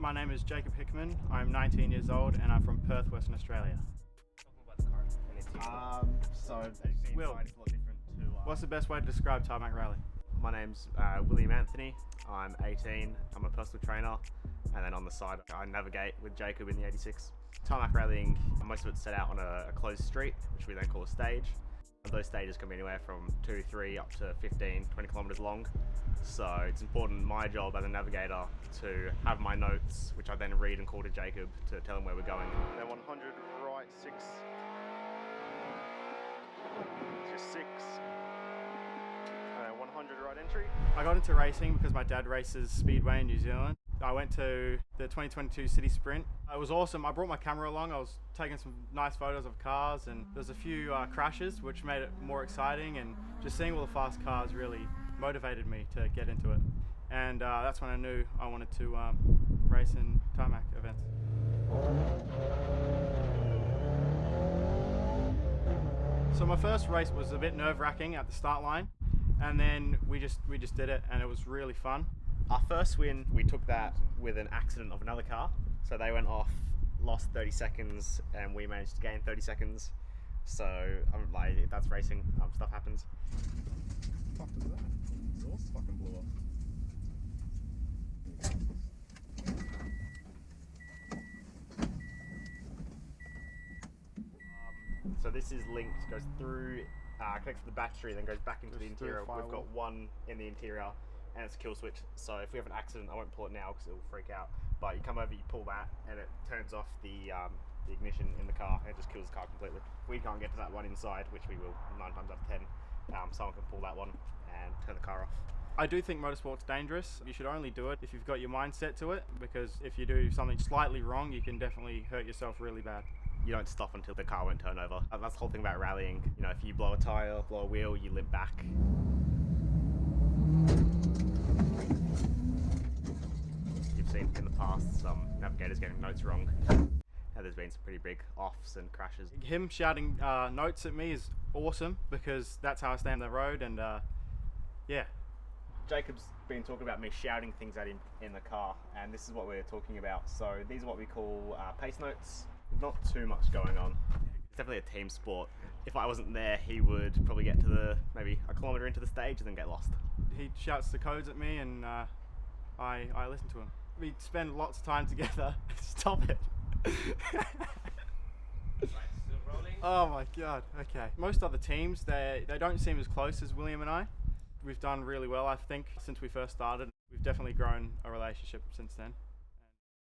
My name is Jacob Hickman. I'm 19 years old and I'm from Perth, Western Australia. Will, what's the best way to describe tarmac rally? My name's William Anthony. I'm 18. I'm a personal trainer, and then on the side I navigate with Jacob in the 86. Tarmac rallying, most of it's set out on a closed street, which we then call a stage. Those stages can be anywhere from 2, 3 up to 15, 20 kilometres long. So it's important, my job as a navigator, to have my notes, which I then read and call to Jacob to tell him where we're going. Then 100 right 6. Just 6. And then 100 right entry. I got into racing because my dad races Speedway in New Zealand. I went to the 2022 City Sprint. It was awesome. I brought my camera along. I was taking some nice photos of cars, and there's a few crashes which made it more exciting, and just seeing all the fast cars really motivated me to get into it. And that's when I knew I wanted to race in tarmac events. So my first race was a bit nerve-wracking at the start line, and then we just did it, and it was really fun. Our first win, we took that with an accident of another car. So they went off, lost 30 seconds, and we managed to gain 30 seconds. So I'm like, that's racing, stuff happens. What the fuck is that? The exhaust fucking blew off. So this is linked, goes through, connects to the battery, then goes back into the interior. We've got one in the interior, and it's a kill switch. So if we have an accident, I won't pull it now because it'll freak out. But you come over, you pull that, and it turns off the ignition in the car, and it just kills the car completely. We can't get to that one inside, which we will 9 times out of 10. Someone can pull that one and turn the car off. I do think motorsport's dangerous. You should only do it if you've got your mind set to it, because if you do something slightly wrong, you can definitely hurt yourself really bad. You don't stop until the car won't turn over. That's the whole thing about rallying. You know, if you blow a tyre, blow a wheel, you limp back. You've seen in the past some navigators getting notes wrong. And there's been some pretty big offs and crashes. Him shouting notes at me is awesome, because that's how I stay on the road, and yeah. Jacob's been talking about me shouting things at him in the car, and this is what we're talking about. So these are what we call pace notes. Not too much going on. It's definitely a team sport. If I wasn't there, he would probably get to maybe a kilometre into the stage and then get lost. He shouts the codes at me, and I listen to him. We spend lots of time together. Stop it. Oh my god, okay. Most other teams, they don't seem as close as William and I. We've done really well, I think, since we first started. We've definitely grown a relationship since then.